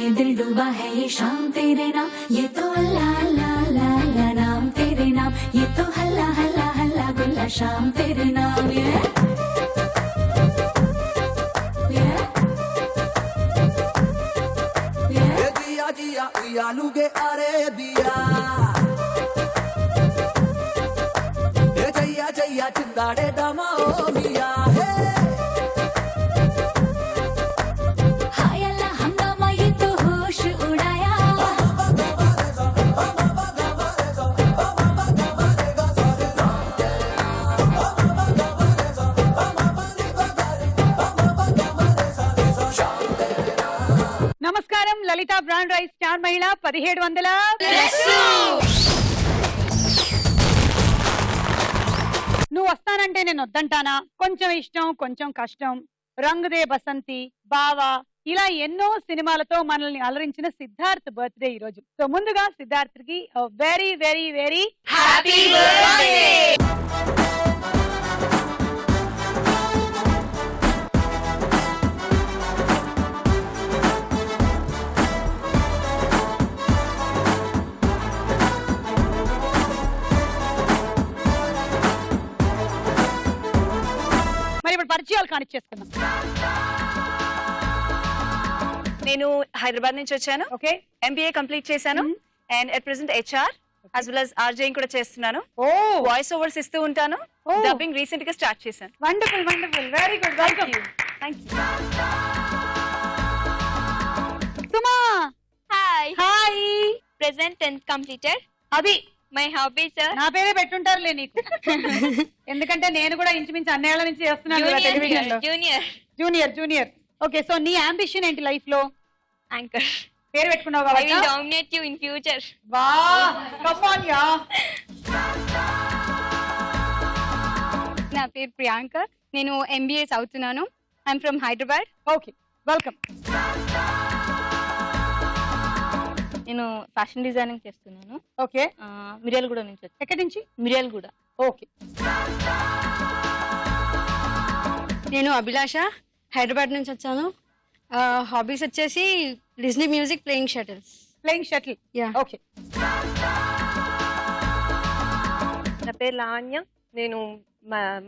में दिल डूबा है ये शाम तेरे नाम, ये तो अल्लाह अल्लाह अल्लाह अल्लाह नाम तेरे नाम, ये तो हल्ला हल्ला हल्ला गुल्ला शाम तेरे नाम। ये जिया जिया उयालुगे अरे दिया जैया जैया चिंदाड़े दमा ओ मिया हाय अल्लाह हंगामा ये तो होश उड़ाया। నమస్కారం లలిత బ్రాండ్ రైస్ స్టార్ మహిళ 1700 నువ్వు వస్తానంటే నేను వద్దంటానా, కొంచెం ఇష్టం కొంచెం కష్టం, రంగుదే బసంతి, బావా, ఇలా ఎన్నో సినిమాలతో మనల్ని అలరించిన సిద్ధార్థ్ బర్త్డే ఈ రోజు. సో ముందుగా సిద్ధార్థ్ కి very very very happy birthday. మరి ఇప్పుడు పరిచయాలు కానిచ్చేసుకుందాం. నేను హైదరాబాద్ నుంచి వచ్చాను. ఓకే, ఎంబీఏ కంప్లీట్ చేశాను and at present HR as well as RJing కూడా చేస్తున్నాను. ఓ వాయిస్ ఓవర్స్ ఇస్తూ ఉంటాను. Oh. డబ్బింగ్ రీసెంట్ గా స్టార్ట్ చేశాను. Wonderful wonderful, very good, welcome. Thank you. Suma Hi, hi. present 10th completed. అది My hobby, sir. నా పేరే పెట్టుంటారులే నీకు, ఎందుకంటే నేను కూడా ఇంచుమించు అన్నేళ్ల నుంచి చేస్తున్నాను టెలివిజన్ లో. Junior. Junior junior. Okay, so నీ అంబిషన్ ఏంటి లైఫ్ లో? Anchor. పేరు పెట్టుకున్నావు I will కాబట్టి dominate you in future. వా కమ్ ఆన్ యా. నా పేరు ప్రియాంక, నేను ఎంబీఏ చదువుతున్నాను. I'm from Hyderabad. Okay, welcome. నేను ఫ్యాషన్ డిజైనింగ్ చేస్తున్నాను. ఓకే, మిర్యాలగూడ నుంచి వచ్చాను. ఎక్కడి నుంచి? మిర్యాలగూడ. ఓకే, నేను అభిలాష, హైదరాబాద్ నుంచి వచ్చాను. హాబీస్ వచ్చేసి Disney music, playing shuttles. Playing shuttle. Yeah. Okay, నా పేరు లావణ్య, నేను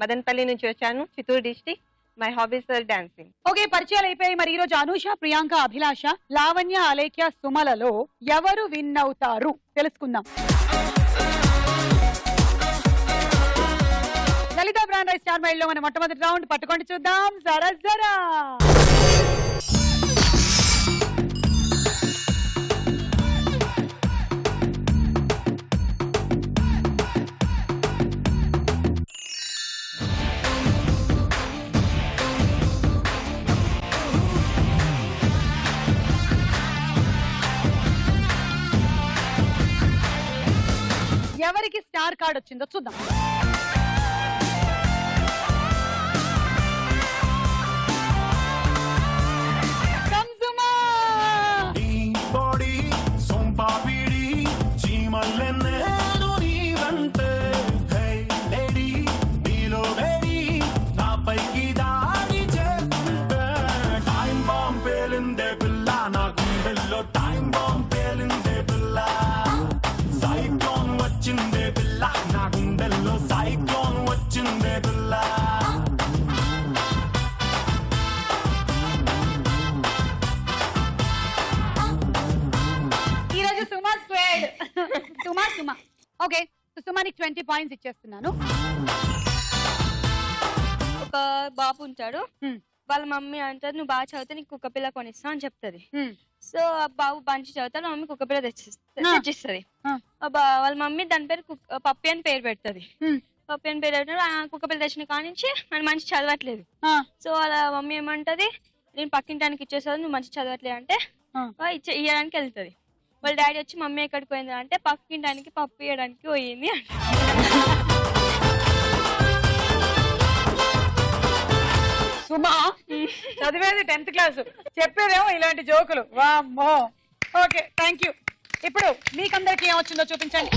మదనపల్లి నుంచి వచ్చాను, Chittoor district. My hobbies are dancing. Okay, పరిచయాలు అయిపోయాయి. మరి ఈ రోజు అనూష, ప్రియాంక, అభిలాష, లావణ్య, అలేఖ్య, సుమలలో ఎవరు విన్ అవుతారు తెలుసుకుందాం. లలిత బ్రాండ్ రైస్ స్టార్ మైల్ లో మన మొట్టమొదటి రౌండ్ పట్టుకొని చూద్దాం. జరా జరా ఎవరికి స్టార్ కార్డ్ వచ్చిందో చూద్దాం. కంజుమా. ఈరోజు సుమా స్క్వేర్డ్. సుమా సుమా. ఓకే, సుమానికి 20 పాయింట్స్ ఇచ్చేస్తున్నాను. ఒక బాబు ఉంటాడు, Hmm. వాళ్ళ మమ్మీ అంటారు నువ్వు బాగా చదివితే నీకు కుక్క పిల్ల కొనిస్తా అని చెప్తుంది. Hmm. సో ఆ బాబు మంచి చదువుతాడు, మమ్మీ కుక్క పిల్ల తెచ్చిస్తుంది. Ah. వాళ్ళ మమ్మీ దాని పేరు పప్పి అని పేరు పెడుతుంది. Hmm. పప్పి అని పేరు పెట్టినప్పుడు ఆ కుక్క పిల్ల తెచ్చిన కాడి నుంచి మనం మంచి చదవట్లేదు. Ah. సో వాళ్ళ మమ్మీ ఏమంటది, నేను పక్కింటానికి ఇచ్చేసాను, నువ్వు మంచి చదవట్లేదు అంటే Ah. ఇయ్యడానికి వెళ్తుంది. వాళ్ళ డాడీ వచ్చి మమ్మీ ఎక్కడికి పోయింది అంటే పక్కింటానికి పప్పు ఇవ్వడానికి పోయింది అంటే. సుమా చదివేది 10th క్లాస్, చెప్పేదేమో ఇలాంటి జోకులు. వామ్మో. Okay, thank you. ఇప్పుడు మీకందరికి ఏమొచ్చిందో చూపించండి.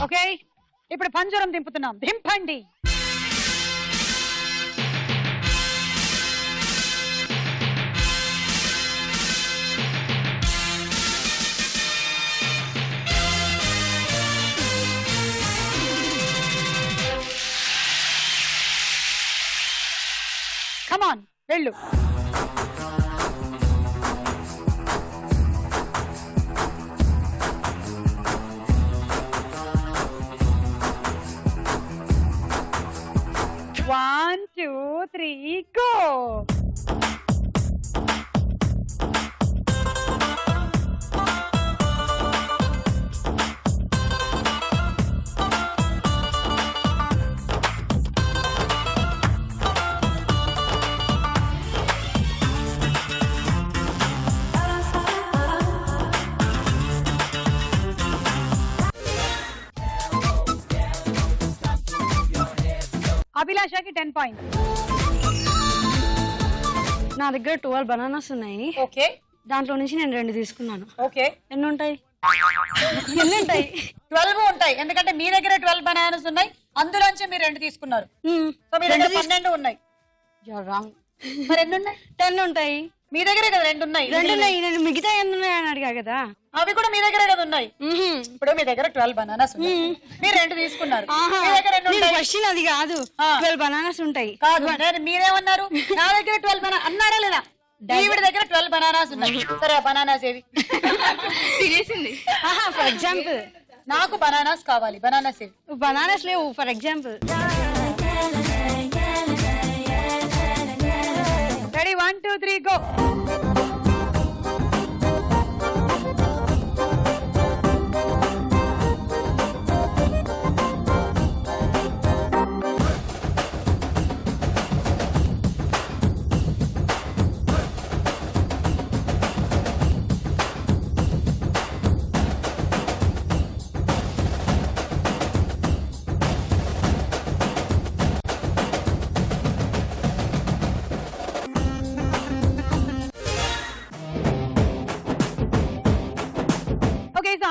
ఓకే, ఇప్పుడు పంజరం దింపుతున్నాం. దింపండి. కమాన్ వెళ్ళు. One, two, three, go. అభిలాషకి 10 points. నా దగ్గర 12 బనానాస్ ఉన్నాయి. ఓకే, దాంట్లో నుంచి నేను 2 తీసుకున్నాను. ఓకే. ఎన్ని ఉంటాయి? ఎన్ని ఉంటాయి? 12 ఉంటాయి, ఎందుకంటే మీ దగ్గర 12 బనానాస్ ఉన్నాయి, అందులోంచి మీరు 2 తీసుకున్నారు. సో మీ దగ్గర 12 ఉన్నాయి. రాంగ్. మరి ఎన్ని ఉన్నాయి? 10 ఉంటాయి. మీ దగ్గరే కదా 2 ఉన్నాయి. 2 ఉన్నాయి. నేను మిగతా ఎన్ని ఉన్నాయి అని అడిగా కదా. అవి కూడా మీ దగ్గరే కదా ఉన్నాయి. ఇప్పుడు మీ దగ్గర 12 బనానాస్ ఉన్నాయి, మీరు 2 తీసుకున్నారు. మీ దగ్గర 2 ఉంటాయి. క్వశ్చన్ అది కాదు. 12 బనానాస్ ఉంటాయి కాదు, మీరేమన్నారు? నా దగ్గర 12 బనానా అన్నారా లేదా? ఈవిడ దగ్గర 12 బనానాస్ ఉన్నాయి. సరే, బనానాస్ ఏవి? ఫర్ ఎగ్జాంపుల్ నాకు బనానాస్ కావాలి. బనానాస్ ఏవి? బనానాస్ లేవు. For example. రెడీ? 1, 2, 3 గో.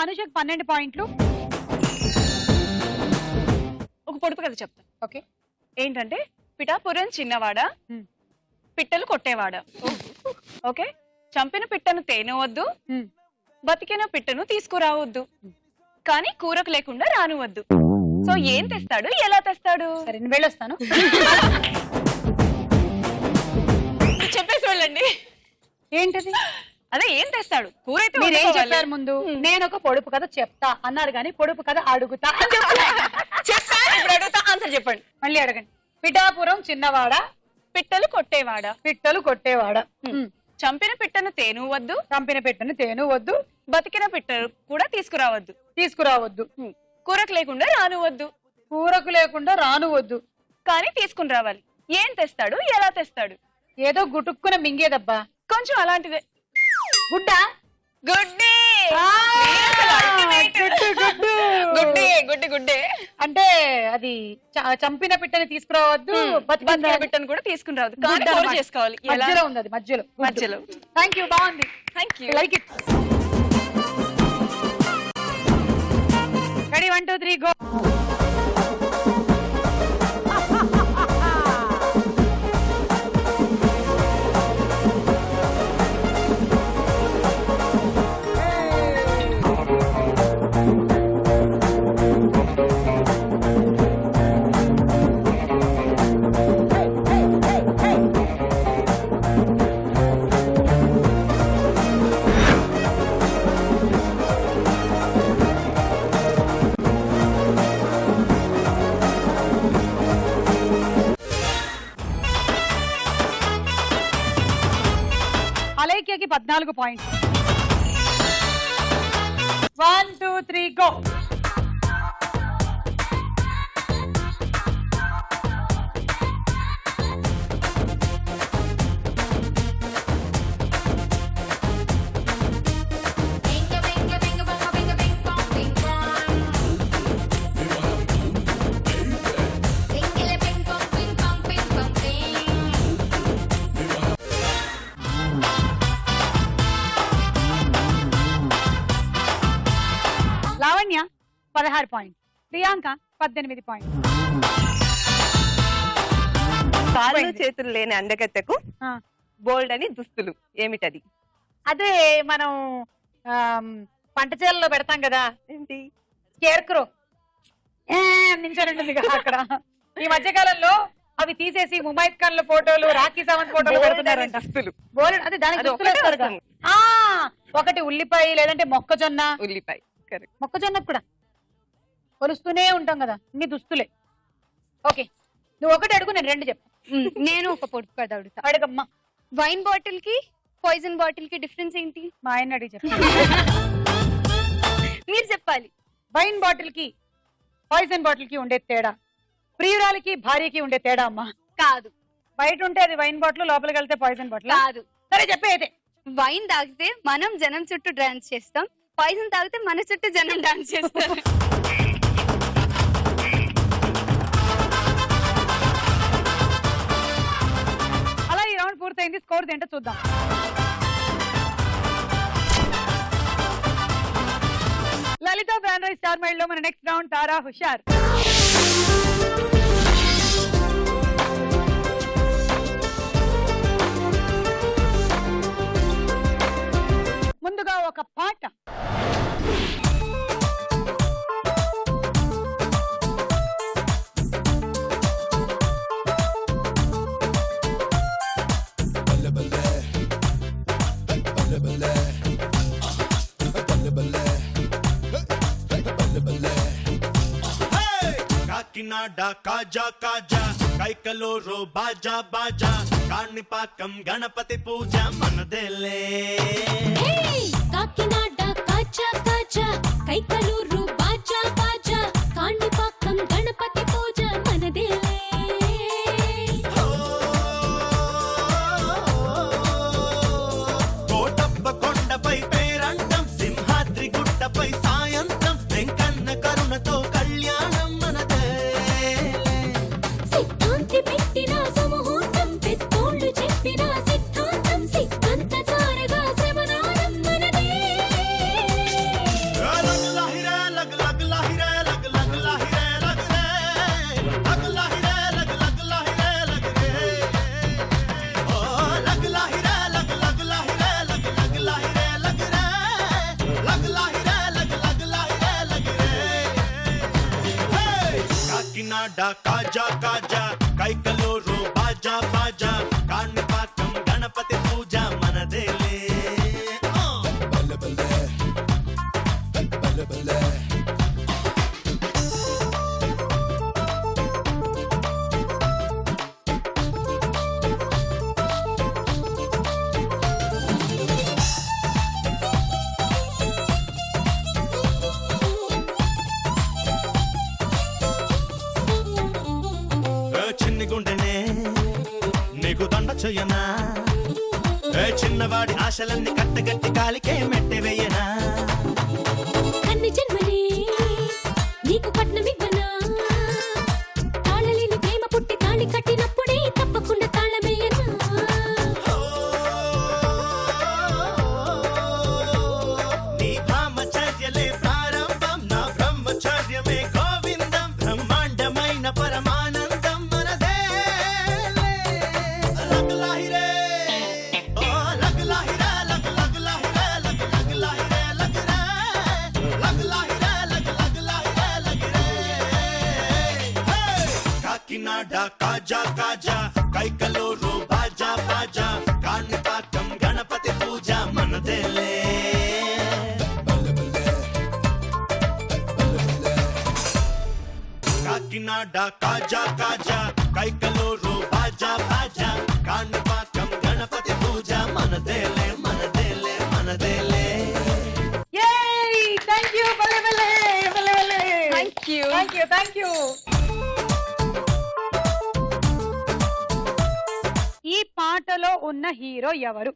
అనుషకు 12 పాయింట్లు. ఒక పొడుపు కథ చెప్తా. ఓకే. ఏంటంటే పిఠాపురం చిన్నవాడ, పిట్టలు కొట్టేవాడ. ఓకే. చంపిన పిట్టను తేనవద్దు, బతికిన పిట్టను తీసుకురావద్దు, కానీ కూరకు లేకుండా రానివద్దు. సో ఏం తెస్తాడు, ఎలా తెస్తాడు? సరే, నేను వెళ్ళొస్తాను. చెప్పేసి వెళ్ళండి. ఏంటది? అదే ఏం తెస్తాడు? కూర అయితే మీరేం చెప్పారు ముందు? నేను ఒక పొడుపు కథ చెప్తా అన్నారు, కానీ పొడుపు కథ అడుగుతా అని చెప్పారు. ఇప్పుడు అడుగుతా, ఆన్సర్ చెప్పండి. మళ్ళీ అడగండి. పిఠాపురం చిన్నవాడ, పిట్టలు కొట్టేవాడ. పిట్టలు కొట్టేవాడ. చంపిన పిట్టను తేను వద్దు, చంపిన పిట్టను తేను వద్దు, బతికిన పిట్టను కూడా తీసుకురావద్దు, తీసుకురావద్దు, కూరకు లేకుండా రానువద్దు, కూరకు లేకుండా రానువద్దు, కానీ తీసుకుని రావాలి. ఏం తెస్తాడు, ఎలా తెస్తాడు? ఏదో గుటుక్కున మింగేదబ్బా. కొంచెం అలాంటిదే. గుడ్డ. గుడ్డే. గుడ్డే గుడ్డే అంటే అది చంపిన పిట్టని తీసుకురావద్దు, బతికిన పిట్టను కూడా తీసుకుని రావద్దు, కానీ కూర చేసుకోవాలి. మధ్యలో ఉంది, అది మధ్యలో. మధ్యలో. థ్యాంక్ యూ, బాగుంది. Thank you. Like it. Ready? 1, 2, 3 go. అలైక్యకి 14 పాయింట్లు. 1, 2, 3 go. Lavanya 16 point, Priyanka 18 point. కాళ్ళు చేతులు లేని అందగత్తెకు బోల్డ్ అని దుస్తులు ఏమిటది? అదే మనం పంట చేలలో పెడతాం కదా, ఏంటి? స్కేర్ క్రో నించోనండి అక్కడ. ఈ మధ్య కాలంలో అవి తీసేసి ముమైత్ ఖాన్ ఫోటోలు, రాఖీ సావంత్ ఫోటోలు పెడుతున్నారంట. బోలెడు అదే దానికి అది దుస్తులు ఒకటే వేస్తారు కదా. వస్తుంది. ఒకటి ఉల్లిపాయ లేదంటే మొక్కజొన్న. ఉల్లిపాయ కరెక్ట్. మొక్కజొన్న కూడా కొలుస్తూనే ఉంటాం కదా, ఇన్ని దుస్తులే. ఓకే, నువ్వు ఒకటి అడుగు, నేను రెండు చెప్పు. నేను ఒక పొడుపు కథ అడుగుతా. అడగమ్మా. వైన్ బాటిల్ కి పాయిజన్ బాటిల్ కి డిఫరెన్స్ ఏంటి? మా ఆయన అడిగి చెప్పు. మీరు చెప్పాలి. వైన్ బాటిల్ కి పాయిజన్ బాటిల్ కి ఉండే తేడా, ప్రియురాలకి భార్యకి ఉండే తేడా అమ్మా. కాదు. బయట ఉంటే అది వైన్ బాటిల్, లోపలికి వెళ్తే పాయిజన్ బాటిల్. కాదు. సరే చెప్పే అయితే. వైన్ తాగితే మనం జనం చుట్టూ డాన్స్ చేస్తాం, పాయిజన్ తాగితే మన చుట్టూ జనం డాన్స్ చేస్తారు. అలా ఈ రౌండ్ పూర్తయింది. స్కోర్ ఏంటో చూద్దాం. లలిత బ్రాండ్ రైస్ స్టార్ మైల్ లో మన నెక్స్ట్ రౌండ్ తారా హుషార్. ముందుగా ఒక పాట. కాకినాడ కాజా కాజా, కైకలూరు బాజా బాజా, కాణిపాకం గణపతి పూజ మనదేలే. కాకినాడ కాచా కాచా, కైకలూరు బాజా బాజా, కాణిపాకం గణపతి పూజ మనదేలే. కోటప్ప కొండపై పేరంటం, సింహాద్రి గుట్టపై సాయంత్రం, వెంకన్న కరుణతో కళ్యాణం మనదే. సిద్ధాంతి పెట్టిన సమూహం, పెద్దోళ్ళు చెప్పిన సిద్ధాంతం, సిద్ధాంత చారగా శ్రవణానం మనదే. లగ్ లాహిరే లగ్ లగ్ లాహిరే లగ్ లగ్ లాహిరే లగ్ రే, లగ్ లాహిరే లగ్ లగ్ లాహిరే లగ్ రే. ఓ లగ్ లాహిరే లగ్ లగ్ లాహిరే లగ్ లగ్ లాహిరే లగ్ రే, లగ్ లాహిరే లగ్ లగ్ లాహిరే లగ్ రే. కాకినాడ కాజా కాజా, కైకలూరు బాజా బాజా, కాణిపాకం గణపతి పూజ మనదేలే. చిన్ని గుండెనే నీకు దండ చెయ్యనా, చిన్నవాడి ఆశలన్నీ కట్టగట్టి కాలికే మెట్టె వెయ్యనా. కన్ని జన్మనే నీకు కట్నమివ్వనా, తాళలేని ప్రేమ పుట్టి తాళి కట్టినప్పుడే తప్పకుండా తాళమేయనా. నీ బ్రహ్మచర్యలే ప్రారంభం, నా బ్రహ్మచర్యమే గోవిందం, బ్రహ్మాండమైన పరమానందం మనదే. లగ్ లాహిరే ఓ లగ్ లాహిరే లగ్ లగ్ లాహిరే లగ్ లగ్ లాహిరే లగ్ రే, లగ్ లాహిరే లగ్ లగ్ లాహిరే లగ్ రే. కాకినాడ కాజా కాజా, కైకలూరు బాజా బాజా, కాణిపాకం గణపతి పూజ మనదేలే. కాకినాడ కాజా కాజా, కైకలూరు బాజా బాజా, కాణిపాకం గణపతి పూజ మనదేలే మనదేలే మనదేలే. Thank you. Thank you. Thank you. ఈ పాటలో ఉన్న హీరో ఎవరు?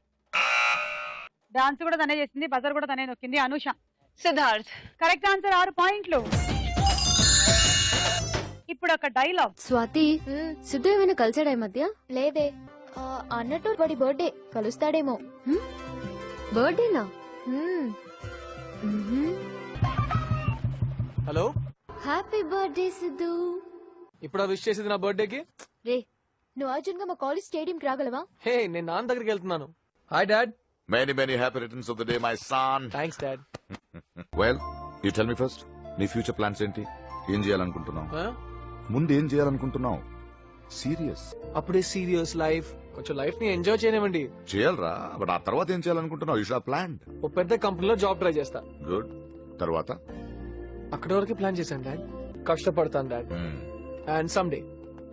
డాన్స్ కూడా తనే చేసింది, బజర్ కూడా తనే నొక్కింది. అనుష. సిద్ధార్థ్. కరెక్ట్ ఆన్సర్, 6 పాయింట్లు. ఇప్పుడు ఒక డైలాగ్. స్వాతి సిద్ధు ఏమైనా కలిసాడా ఈ మధ్య? లేదే. అన్నట్టు వాడి బర్త్డే కలుస్తాడేమో. బర్త్డేనా? Hello, happy birthday Siddhu. ఇప్పుడు విష్ చేసేది నా బర్త్డేకి. రే, నువ్వు అర్జున్ గా మా కాలేజ్ స్టేడియం కి రాగలవా? హే, నేను నాన్న దగ్గరికి వెళ్తున్నాను. Hi dad. Many happy returns of the day, my son. Thanks dad. Well, you tell me first. నీ ఫ్యూచర్ ప్లాన్స్ ఏంటి? ఏం చేయాలనుకుంటున్నావు? ముందు ఏం చేయాలనుకుంటున్నావు? సీరియస్ అప్పుడే సీరియస్ లైఫ్, కొంచెం లైఫ్ ని ఎంజాయ్ చేయనివ్వండి. చేయాలరా, బట్ ఆ తర్వాత ఏం చేయాలనుకుంటున్నావు? You should plan. ఓ పెద్ద కంపెనీలో జాబ్ ట్రై చేస్తా. గుడ్. తర్వాత అక్కడ వరకు ప్లాన్ చేశాను డాడ్. కష్టపడతాను డాడ్. Hmm. అండ్ సమ్డే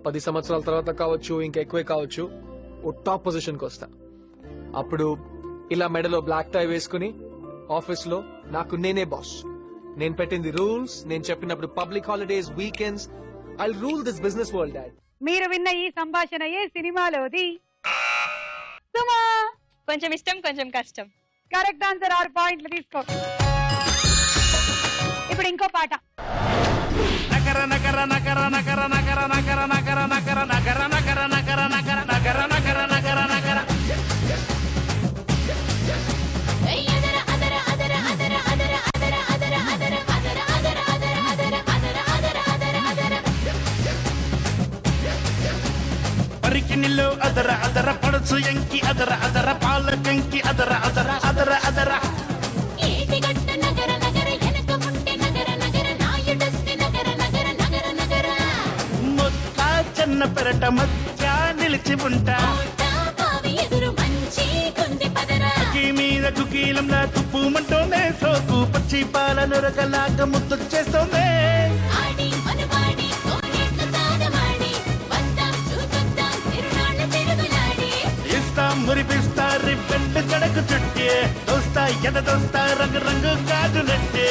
10 సంవత్సరాల తర్వాత కావచ్చు, ఇంకా ఎక్కువే కావచ్చు, ఓ టాప్ పొజిషన్ కి వస్తా. అప్పుడు ఇలా మెడలో బ్లాక్ టై వేసుకుని ఆఫీస్ లో నాకు నేనే బాస్. నేను పెట్టింది రూల్స్, నేను చెప్పినప్పుడు public holidays, weekends, I rule this business world dad. మీరు విన్న ఈ సంభాషణ ఏ సినిమాలోది? సుమా కొంచెం ఇష్టం కొంచెం కష్టం. కరెక్ట్ ఆన్సర్, 6 పాయింట్లు తీసుకో. ఇప్పుడు ఇంకో పాట. నగర నగర నగర నగర నగర నగర నగర నగర నగర నగర నగర నగర నగర నగర నగర నగర పరికి నిల్లు అదర అదర పడుచు ఎంకి అదర అదర పాల కంకి అదర అదర అదర అదర మొక్క చిన్న పెరట మధ్య నిలిచి ఉంటా మీద కుకీలంలా తుప్పుమంటోందే, సోకు పచ్చి పాల నొరకలాగా ముద్దొచ్చేస్తోందే. ఇస్తా మురిపిస్తా రిబ్బెండ్ జడకు చుట్టే, దోస్తా ఎద దోస్తా రంగు రంగు కాదులట్టే.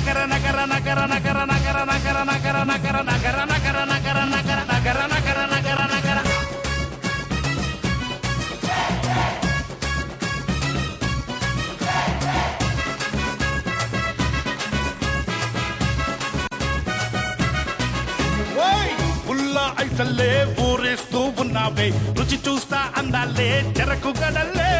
నగర నగర నగర నగర నగర నగర నగర నగర నగర నగర నగర నగర నగర నగర నగర నగర ఉల్లా ఐసల్లే ఊరేస్తూ ఉన్నావే, రుచి చూస్తా అందాలే చెరకు గడల్లే.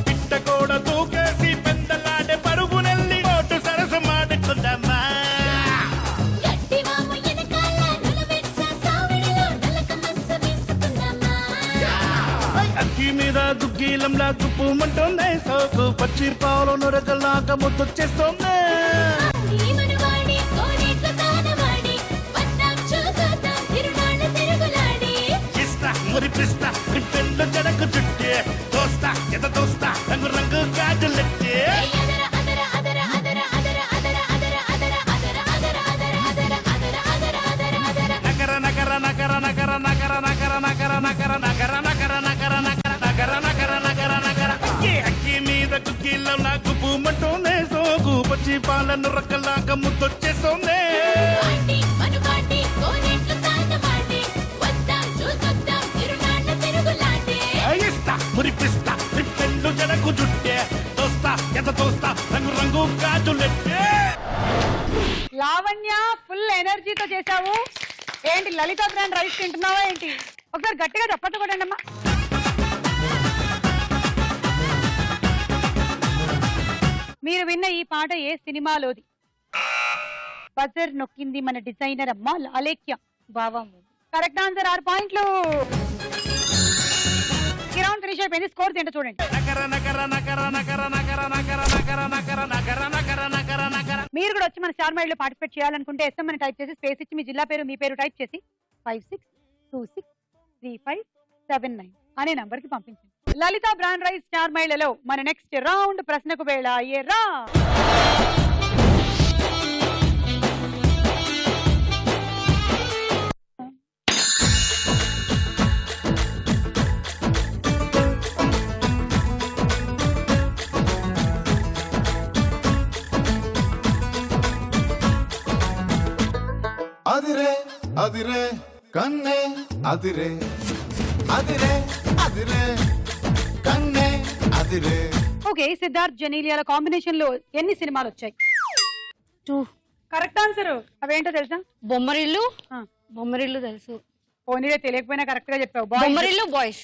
పిట్టగోడ దూకేసి పెందలాడే పరుగు నెల్లి ఓటు సరసు మాడుకుందమ్మా. అక్కి మీద దుగ్గీలంలా తుప్పుమంటోందే, సోకు పచ్చి పావులు నొరకలాగా ముద్దొచ్చేస్తోందే. ఇస్తా మురిపిస్తా రిబ్బెండ్లు జడకు చుట్టే, దోస్తా ఎద దోస్తా రంగు రంగు గాజులెట్టే. నగర నగర నగర నగర నగర నగర నగర నగర నగర నగర నగర నగర నగర నగర నగర నగర అక్కి మీద కుక్కీలో నాకు పూమంటోందే, సోకు పచ్చి పాలను రక్కలాగా ముద్దొచ్చేస్తోందే. ఇస్తా మురిపిస్తా రిబ్బెండ్లు జడకు చుట్టే, దోస్తా ఎద దోస్తా రంగు రంగు గాజులెట్టే. లావణ్య ఫుల్ ఎనర్జీతో చేశావు. ఏంటి లలిత బ్రాండ్ రైస్ తింటున్నావా ఏంటి? ఒకసారి గట్టిగా చప్పట్లు కొట్టండి అమ్మా. మీరు విన్న ఈ పాట ఏ సినిమాలోది? బజర్ నొక్కింది మన డిజైనర్ అమ్మ అలేఖ్య. బావా కరెక్ట్ ఆన్సర్, 6 పాయింట్లు. ఈ రౌండ్ ఫినిష్ అయిపోయింది. స్కోర్ ఏంటో చూడండి. నగర నగర నగర నగర నగర నగర నగర నగర నగర నగర నగర నగర. మీరు కూడా వచ్చి మన స్టార్ మైల్ లో పార్టిసిపేట్ చేయాలనుకుంటే ఎస్ఎం అని టైప్ చేసి స్పేస్ ఇచ్చి మీ జిల్లా పేరు, మీ పేరు టైప్ చేసి 56263579 అనే నంబర్ కి పంపించండి. లలిత బ్రాండ్ రైస్ స్టార్ మైళ్లలో మన నెక్స్ట్ రౌండ్ ప్రశ్నకు వేళ అయ్యేరా. అదిరే అదిరే కన్నే అదిరే అదిరే అదిరే కన్నే అదిరే. ఓకే, సిద్ధార్థ్ జెనీలియాల కాంబినేషన్ లో ఎన్ని సినిమాలు వచ్చాయి? 2. Correct answer. అవేంటో తెలుసా? బొమ్మరిల్లు, బొమ్మరిల్లు తెలుసు. పోనీలే, తెలియకపోయినా కరెక్ట్ గా చెప్పావు. బొమ్మరిల్లు బాయ్స్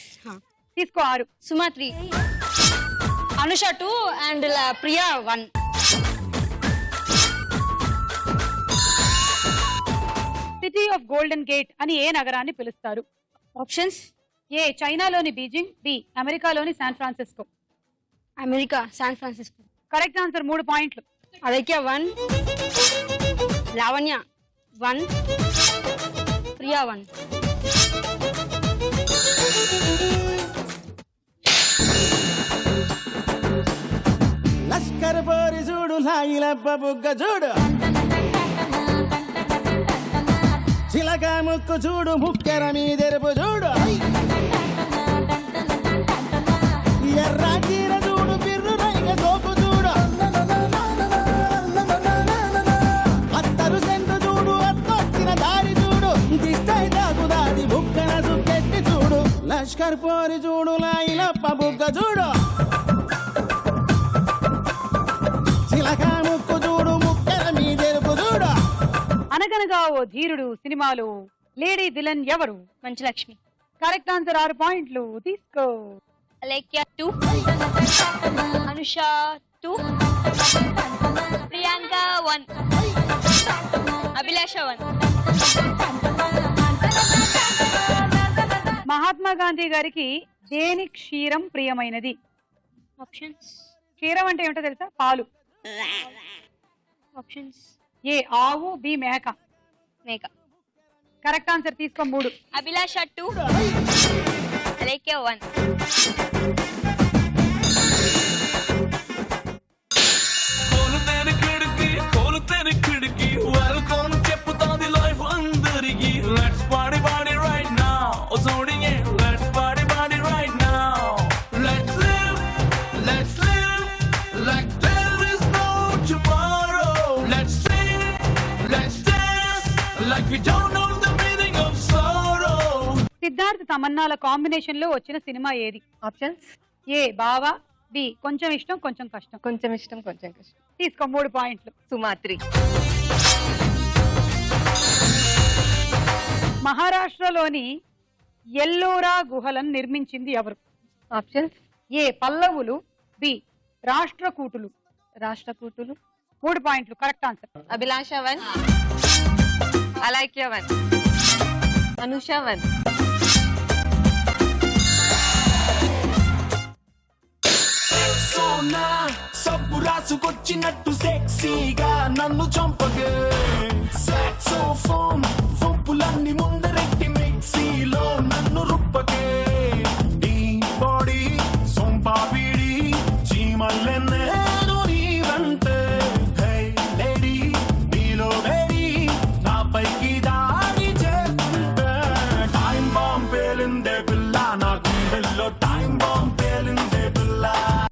తీసుకో 6. సుమా 3, Anusha 2 and Priya 1. City of golden gate అని ఏ నగరాన్ని పిలుస్తారు? ఆప్షన్స్: ఏ చైనాలోని బీజింగ్, బి అమెరికాలోని San Francisco. America, San Francisco. Correct answer, 3 పాయింట్లు. అలైక్య 1, లావణ్య 1, ప్రియా 1. లష్కర్ పోరి చూడు లాగిలబ్బ బుగ్గ చూడు చిలక ముక్కు చూడు ముక్కెర మీదెరుపు చూడు ఎర్ర చీర చూడు బిర్రు రైగ సోపు చూడు అత్తరు సెంటు చూడు అత్తొచ్చిన దారి చూడు దిష్టై దాగుదాది బుక్కన సుక్కెట్టి చూడు లష్కర్ పోరి చూడు లాగిలబ్బ బుగ్గ చూడు అనగనగా ఓ ధీరుడు సినిమాలో లేడీ విలన్ ఎవరు? మంచు లక్ష్మి. కరెక్ట్ ఆన్సర్, 6 పాయింట్లు తీసుకో. అలేఖ్య 2, అనుష 2, ప్రియాంక 1, అభిలాష 1. మహాత్మా గాంధీ గారికి దేని క్షీరం ప్రియమైనది? ఆప్షన్స్. క్షీరం అంటే ఏమిటో తెలుసా? పాలు. ఆప్షన్స్. ఏ ఆవు, బి మేక. మేక. కరెక్ట్ ఆన్సర్, తీసుకో. 3. అభిలాష 2, అలేఖ్య 1. వెల్కమ్ చెప్పుతోంది లైఫ్ అందరికి let's party party right now oh సోడింగే let's party party right now let's live like there is no tomorrow let's sing let's dance like we don't know the meaning of sorrow. Siddharth తమన్నాల combination లో వచ్చిన cinema ఏది? Options. ఏ బావా, B కొంచెం ఇష్టం కొంచెం కష్టం. కొంచెం ఇష్టం కొంచెం కష్టం. తీసుకో. 3 పాయింట్లు. సుమాత్రి. మహారాష్ట్రలోని ఎల్లోరా గుహలను నిర్మించింది ఎవరు? ఆప్షన్స్. ఏ పల్లవులు, బి రాష్ట్రకూటులు. రాష్ట్రకూటులు. 3 పాయింట్లు. Correct answer. అభిలాష 1, అలైక్య 1, అనుష 1. సోనా సబ్బు రాసుకొచ్చినట్టు సెక్సీగా నన్ను చంపగే సాక్సోఫోన్ ఫొప్పులన్నీ ముందరెట్టి మిక్సీలో నన్ను రుప్పకే ఈ బాడీ సొంపాపిడి చీమల్లెన్నేను నీవంటే హే లేడీ నీలో వేడి నాపైకి దాడి చేస్తుంటే టైం బాంబ్ పేలిందే పిల్ల నా గుండెల్లో టైం బాంబ్ పేలిందే పిల్ల.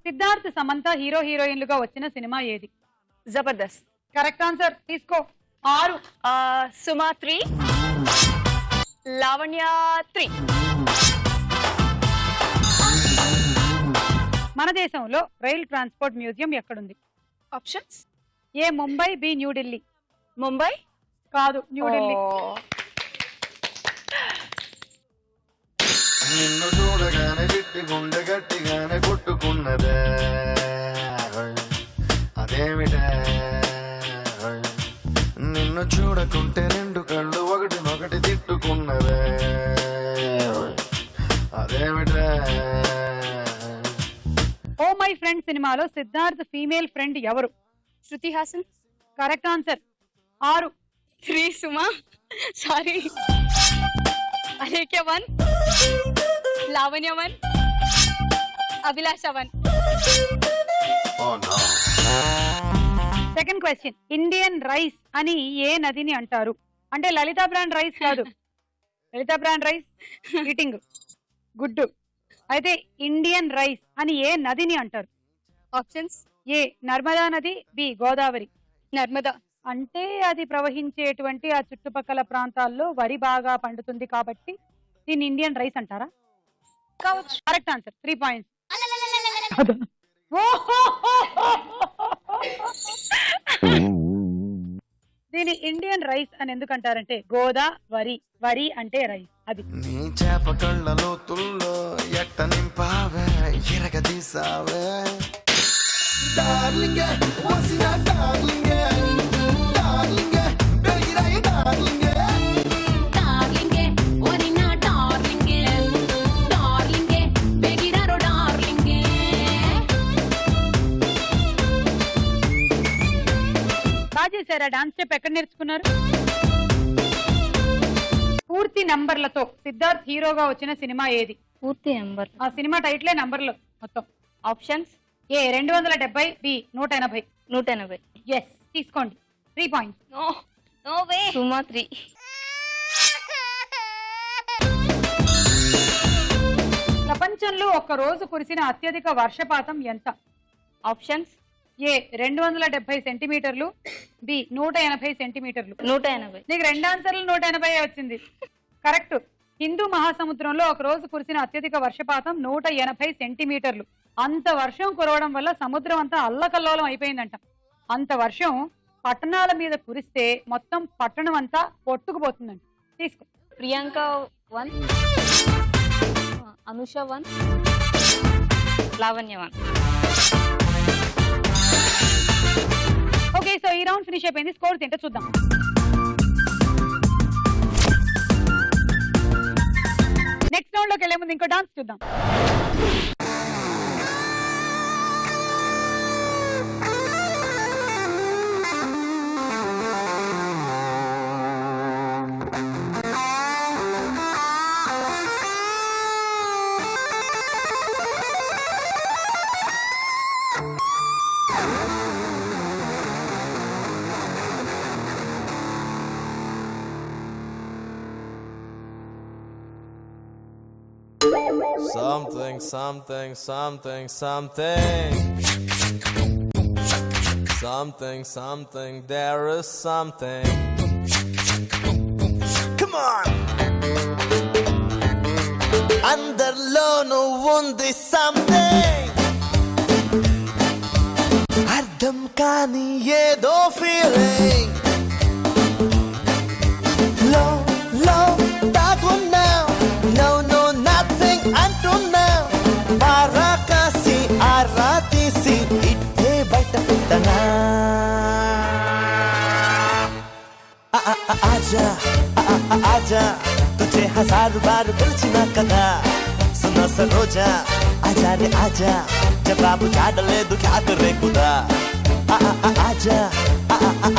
సిద్ధార్థ్ సమంత హీరో హీరోయిన్లుగా వచ్చిన సినిమా ఏది? జబర్దస్త్. కరెక్ట్ ఆన్సర్, తీసుకో. 6. సుమా 3, లావణ్య 3. మన దేశంలో రైల్ ట్రాన్స్పోర్ట్ మ్యూజియం ఎక్కడుంది? ఆప్షన్స్. ఏ ముంబై, బి న్యూఢిల్లీ. ముంబై. కాదు, న్యూఢిల్లీ. నిన్ను చూడగానే చిట్టి గుండె గట్టిగానే కొట్టుకున్నదే అదేమిటే నిన్ను చూడకుంటే 2 కళ్ళు ఒకటి తిట్టుకున్నదే అదేమిటే. ఓ మై ఫ్రెండ్ సినిమాలో సిద్ధార్థ్ ఫీమేల్ ఫ్రెండ్ ఎవరు? Shruti Haasan. Correct answer. 6. 3 Suma. Sorry. Alekhya 1, Lavanya 1, Abhilasha 1. Second question. Indian rice అని ఏ నదిని అంటారు? అంటే లలితా బ్రాండ్ రైస్ కాదు. లలితా బ్రాండ్ రైస్ ఈటింగ్ గుడ్డు. అయితే ఇండియన్ రైస్ అని ఏ నదిని అంటారు? ఆప్షన్స్. ఏ నర్మదా నది, బి గోదావరి. నర్మదా. అంటే అది ప్రవహించేటువంటి ఆ చుట్టుపక్కల ప్రాంతాల్లో వరి బాగా పండుతుంది కాబట్టి దీన్ని ఇండియన్ రైస్ అంటారా? కావచ్చు. Correct answer. 3 పాయింట్స్. దీని ఇండియన్ రైస్ అని ఎందుకంటారంటే గోదావరి, వరి అంటే రైస్. అది నీ చేప కళ్ళలో తుల్లో ఎట్ట నింపావే ఎరగదీసావే డార్లింగే వసిన డార్లింగే డార్లింగే డార్లింగే డార్లింగే ఓరి నా డార్లింగే చేశారా? డాన్స్ స్టెప్ ఎక్కడ నేర్చుకున్నారు? పూర్తి నంబర్లతో సిద్ధార్థ్ హీరోగా వచ్చిన సినిమా ఏది? పూర్తి నెంబర్. ఆ సినిమా టైటిలే నంబర్లు మొత్తం. ఆప్షన్స్: ఏ 270, బి 180. 180. ఎస్, తీసుకోండి 3 పాయింట్స్. No no way. సుమా 3. ప్రపంచంలో ఒక్క రోజు కురిసిన అత్యధిక వర్షపాతం ఎంత? ఆప్షన్స్: ఏ 270 సెంటీమీటర్లు, బి 180 సెంటీమీటర్లు. 180. నీకు 2 ఆన్సర్లు 180 వచ్చింది. కరెక్ట్. హిందూ మహాసముద్రంలో ఒక రోజు కురిసిన అత్యధిక వర్షపాతం 180 సెంటీమీటర్లు. అంత వర్షం కురవడం వల్ల సముద్రం అంతా అల్లకల్లోలం అయిపోయిందంట. అంత వర్షం పట్టణాల మీద కురిస్తే మొత్తం పట్టణం అంతా కొట్టుకుపోతుందంట. తీసుకో. ప్రియాంక 1, అనుష 1, లావణ్య 1. ఓకే, సో ఈ రౌండ్ ఫినిష్ అయిపోయింది. స్కోర్ ఏంటో చూద్దాం. నెక్స్ట్ రౌండ్ లోకి వెళ్లే ముందు ఇంకో డాన్స్ చూద్దాం. Something, something, something, something. Something, something, there is something. Come on! Underlo no undi something. Ardham kaani yedo feeling. Low, low, dagunna. No, no, nothing antunna. Varakasi aratisi itte baita pittana. Aaja, aaja, tujhe 1000 baar pilchina kada. Suna saroja, aaja re aaja, jawaab chadaledu kya kare khuda. Aaja,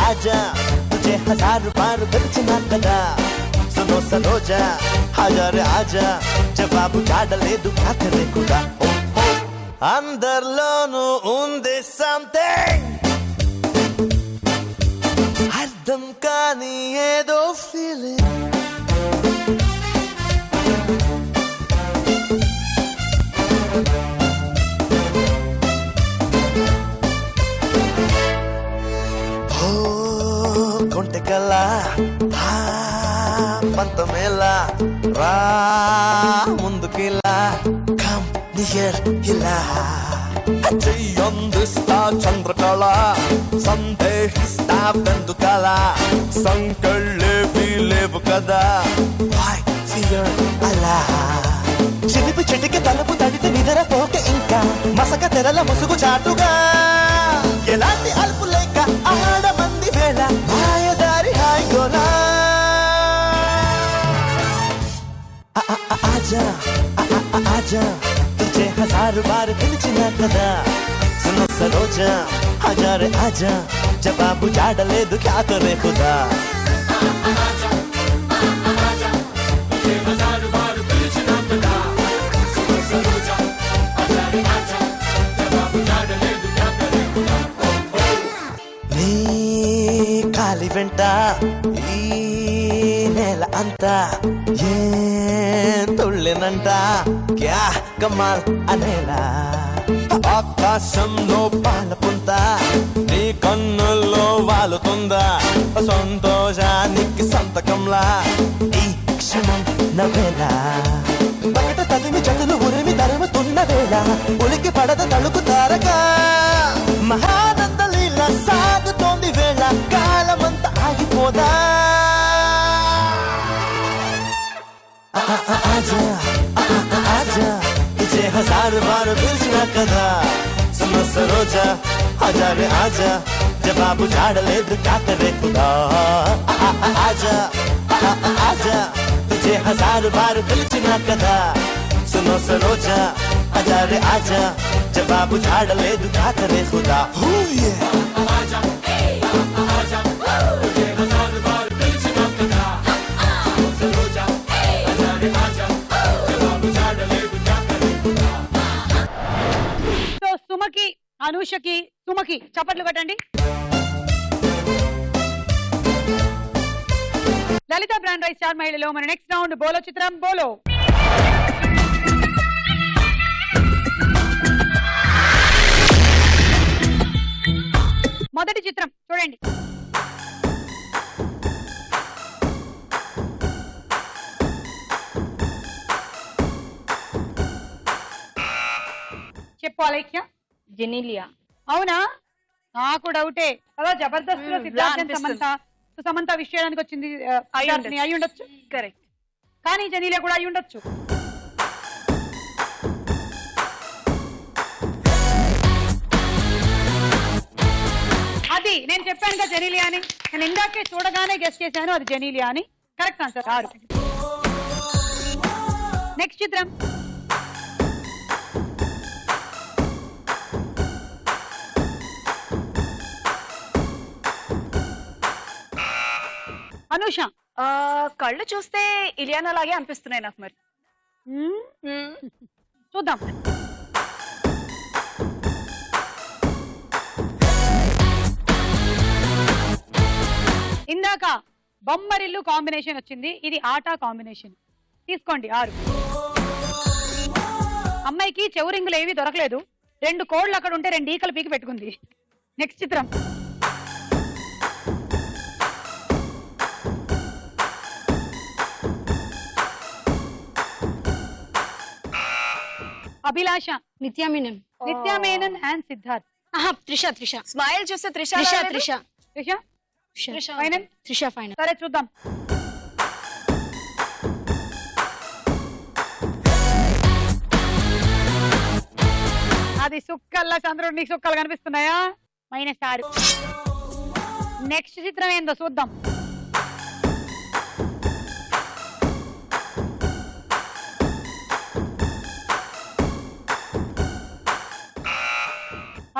aaja, tujhe 1000 baar pilchina kada. सुनो सरोजा, आजा रे आजा, जवाब चाडलेदु क्या करे खुदा. अंदरलोनु ఉంది something. అర్థం కాని ఏదో feeling. కొంటెకల్లా పంతమేలా రా ముందుకిలా కమ్ నియర్ ఇలా చెయ్యందిస్తా చంద్రకళ సందేహిస్తా వెందుకల సంకళ్ళేవి లేవు కదా వై ఫియర్ అలా చిలిపి చెట్టుకి తలుపు తడితే నిద్రపోక ఇంకా మసక తెరల ముసుగు చాటుగా ఎలాంటి అల్పు లేక ఆడమంది వేళ మాయదారి హాయిగోలా. आजा, आजा, तुझे 1000 बार पिलचिना कदा. सुनो सरोजा, आजा रे आजा, जवाब चाडलेदु क्या करे खुदा. आजा, आजा, तुझे 1000 बार पिलचिना कदा. सुनो सरोजा, आजा रे आजा, जवाब चाडलेदु क्या करे खुदा. నీ కాలి వెంట ఈ నేల అంతా తుళ్ళినంట క్యా కమాల్ అనేలా. ఆకాశంలో పాలపుంత నీ కన్నుల్లో వాలుతుందా సంతోషానికి సంతకంలా ఈ క్షణం నవ్వేలా. బయట తదిమి చదులు ఉరిమి తరుముతున్న వేళ ఉలికి పడద తలుకు తారగా మహానంద లీల సాగుతోంది వేళ కాలమంతా ఆగిపోదా. आजा, आजा, तुझे 1000 बार पिलचिना कदा. सुनो सरोजा, आजा रे आजा, जवाब चाडलेदु क्या करे खुदा. आजा, आजा, तुझे 1000 बार पिलचिना कदा. सुनो सरोजा, आजा रे आजा, जवाब चाडलेदु क्या करे खुदा. आजा, आजा, అనూషకి సుమకి చప్పట్లు కొట్టండి. లలిత బ్రాండ్ రైస్ స్టార్ మహిళలో మన నెక్స్ట్ రౌండ్ బోలో చిత్రం బోలో. మొదటి చిత్రం చూడండి. చెప్పు అలేఖ్య. జెనీలియా. అవునా? నాకు డౌటే కదా. జబర్దస్త్ లో సిద్ధార్థ్ అనిపిస్తుంది. సమంత సమంత విష్ చేయడానికి వచ్చింది. అయి ఉండొచ్చు. కరెక్ట్. కానీ జనీలియా కూడా అయి ఉండొచ్చు. అది నేను చెప్పాను కదా జెనీలియా అని. నేను ఇందాకే చూడగానే గెస్ చేశాను అది జెనీలియా అని. Correct answer 6. నెక్స్ట్ చిత్రం. అనూష. కళ్ళు చూస్తే ఇలియానా లాగే అనిపిస్తున్నాయి నాకు. మరి చూద్దాం. ఇందాక బొమ్మరిల్లు కాంబినేషన్ వచ్చింది, ఇది ఆటా కాంబినేషన్. తీసుకోండి 6. అమ్మాయికి చెవురింగులు ఏవి దొరకలేదు. 2 కోళ్ళు అక్కడ ఉంటే 2 ఈకలు పీకి పెట్టుకుంది. నెక్స్ట్ చిత్రం. అభిలాష. నిత్యా మీనన్. నిత్యా మేనన్ అండ్ సిద్ధార్థ్. త్రిష. త్రిష. స్మైల్ చూస్తే త్రిష. త్రిష. త్రిష. త్రిష త్రిష ఫైనల్. త్రిష ఫైనల్. సరే చూద్దాం. అది సుక్కల్లా చంద్రుడు నీకు సుక్కలు కనిపిస్తున్నాయా? -6. నెక్స్ట్ చిత్రం ఏందో చూద్దాం.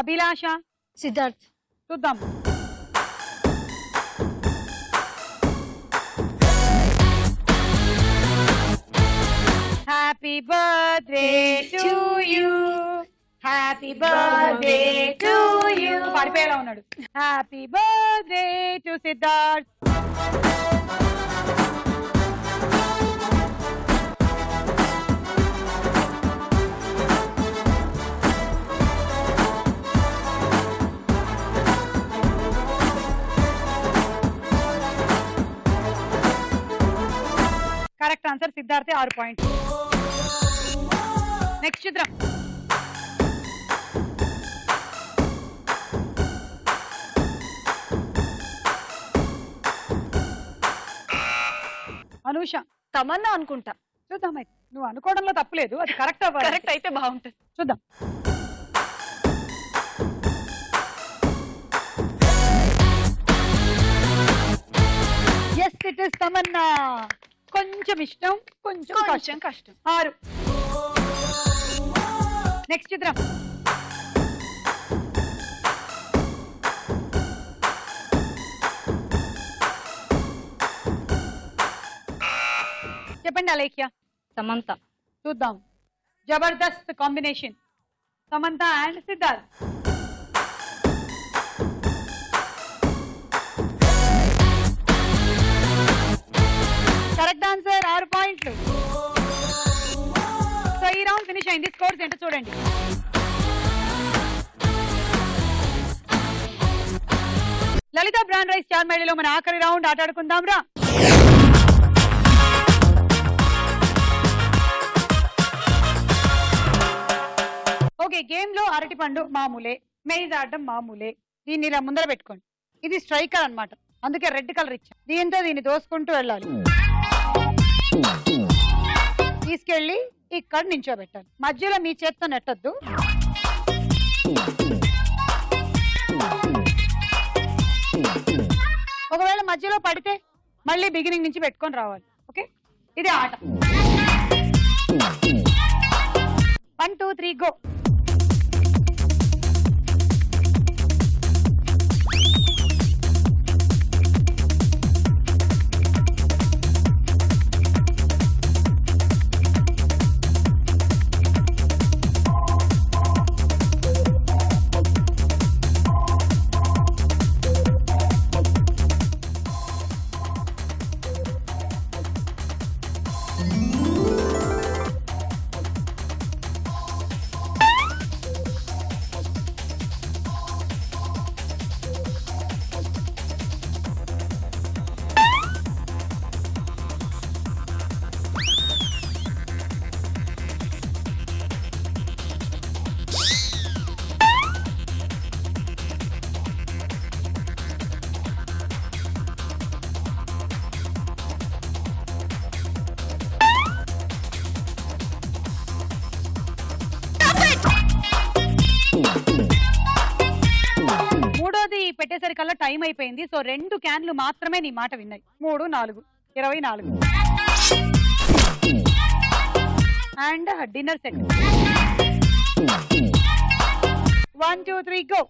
అభిలాష. సిద్ధార్థ్. చూద్దాం. Happy birthday to you, happy birthday to you. పడిపోయేలా ఉన్నాడు. Happy birthday to Siddharth. Correct answer సిద్ధార్థే 6 పాయింట్స్. నెక్స్ట్ చిత్రం. అనూష. తమన్నా అనుకుంటా. చూద్దాం. అయితే నువ్వు అనుకోవడంలో తప్పులేదు, అది కరెక్ట్ అవ్వాలి. కరెక్ట్ అయితే బాగుంటుంది. చూద్దాం. Yes it is Tamannaah. కొంచెం ఇష్టం, కొంచెం కష్టం. 6. నెక్స్ట్ చిత్రం. చెప్పండి అలేఖ్య. సమంత. చూద్దాం. Jabardasth combination Samantha and Siddharth. Correct answer 6 పాయింట్లు. సో ఈ రౌండ్ ఫినిష్ అయింది. స్కోర్స్ ఏంటో చూడండి. లలిత బ్రాండ్ రైస్ స్టార్ మహిళలో మన ఆఖరి రౌండ్ ఆటాడుకుందాం రా. ఓకే, గేమ్ లో అరటిపండు మామూలే, మెయిజ్ ఆడడం మామూలే. దీన్ని ఇలా ముందర పెట్టుకోండి. ఇది స్ట్రైకర్ అన్నమాట, అందుకే రెడ్ కలర్ ఇచ్చా. దీంతో దీన్ని దోసుకుంటూ వెళ్ళాలి. తీసుకెళ్లి ఇక్కడ నించోబెట్టాలి. మధ్యలో మీ చేత్తో నెట్టొద్దు. ఒకవేళ మధ్యలో పడితే మళ్ళీ బిగినింగ్ నుంచి పెట్టుకొని రావాలి. ఓకే, ఇది ఆట. 1 2 3 గో. పెట్టేసరికల్లా టైం అయిపోయింది. సో 2 క్యాన్లు మాత్రమే నీ మాట విన్నాయి. 3, 4, 24. And dinner set. 1, 2, 3 గో.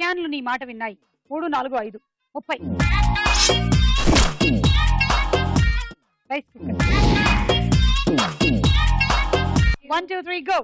క్యాన్లు నీ మాట విన్నాయి. 3, 4, 5, 30. Rice cooker. 1, 2, 3 గో.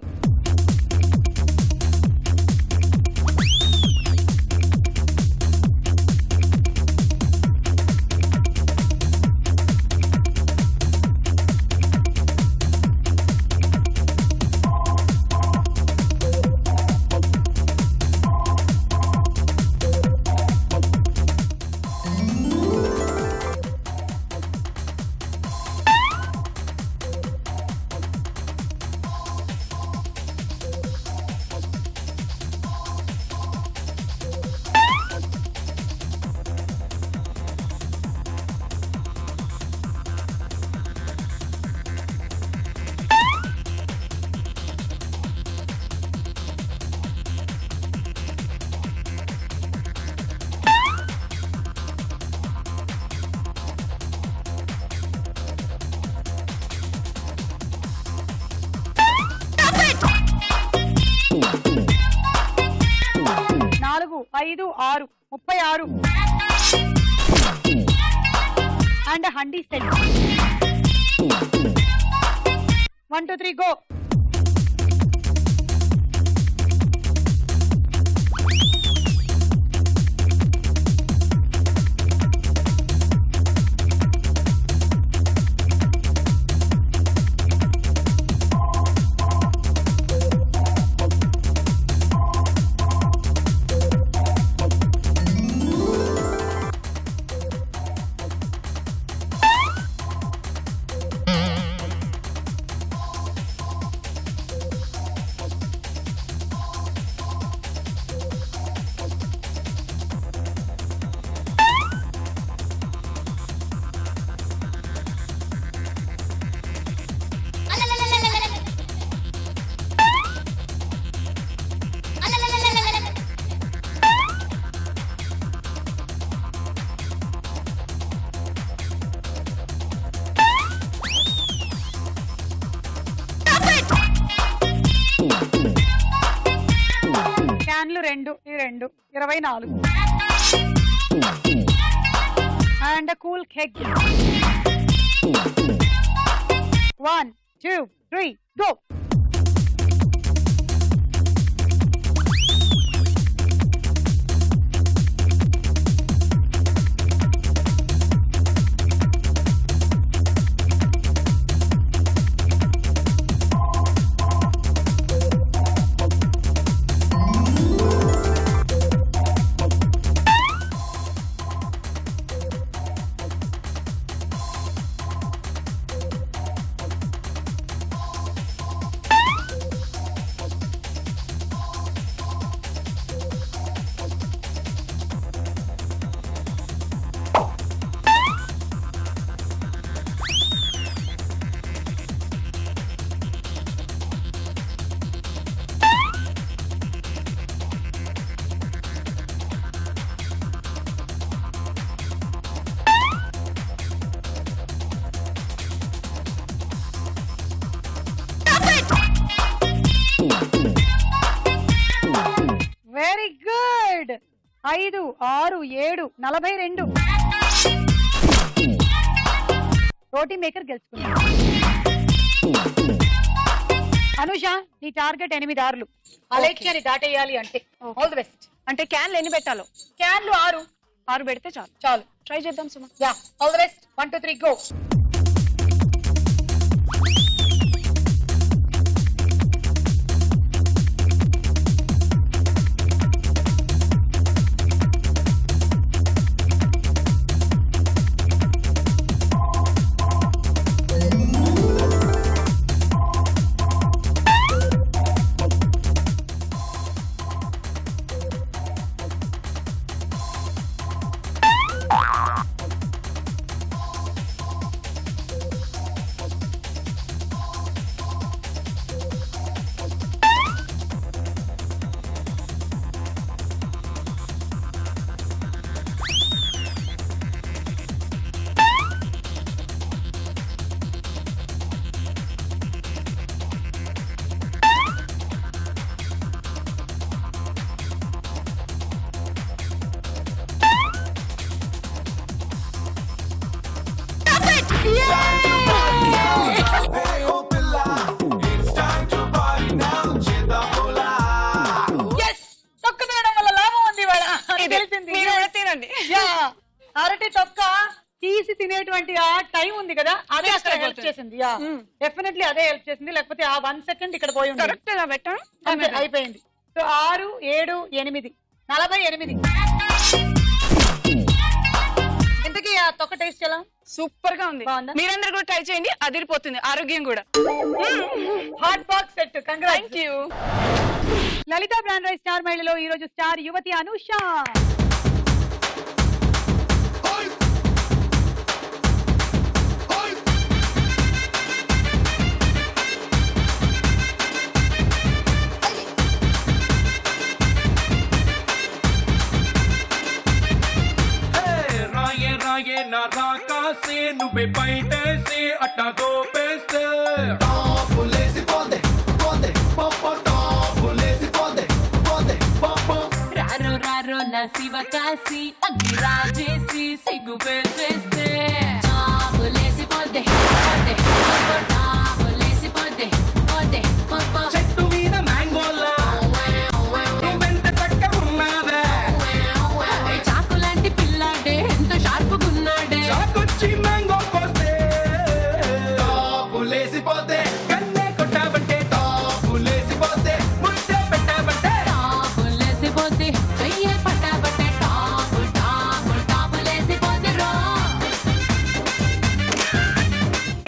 నాలుగు, 5, 6, 36. And handi set. 1, 2, 3 గో. క్యాన్లు 2, 24. And cool cake. 1, 2, 3 go. 5, 6, 7, 42. Roti maker గెలుచుకున్నాడు. అనుష నీ టార్గెట్ 8 ఆర్లు. అలేఖ్యాన్ని దాటేయాలి అంటే ఆల్ ది బెస్ట్. అంటే క్యాన్లు ఎన్ని పెట్టాలో? క్యాన్లు 6 పెడితే చాలు. చాలు. ట్రై చేద్దాం Suma. Yeah all the best. 1 2 3 go. అరటి తొక్క తీసి తినేటువంటి ఆ టైం ఉంది కదా, అదే అక్కడ హెల్ప్ చేసింది. డెఫినెట్లీ అదే హెల్ప్ చేసింది, లేకపోతే ఆ 1 సెకండ్ ఇక్కడ పోయి ఉంది. అయిపోయింది. సో 6, 7, 8, 48. ఇంతకీ ఆ తొక్క టేస్ట్ ఎలా? సూపర్ గా ఉంది. మీరందరూ కూడా ట్రై చేయండి, అదిరిపోతుంది. ఆరోగ్యం కూడా. Hot box set. Congrats. Thank you. Lalitha brand rice star మహిళలో ఈ రోజు స్టార్ యువతి అనుష. రాయే నా రాకాసే నువ్వే బయటేసి అట్టా దోపేస్తే టాపులేసి పోందే పోందే పప్ప టాపులేసి పోందే పోందే పప్ప రారో రారో నా శివ కాసి అగ్ని రాజేసి సిగ్గు పెట్టేస్తే టాపులేసి పోందే పోందే టాపులేసి పోందే పోందే పప్ప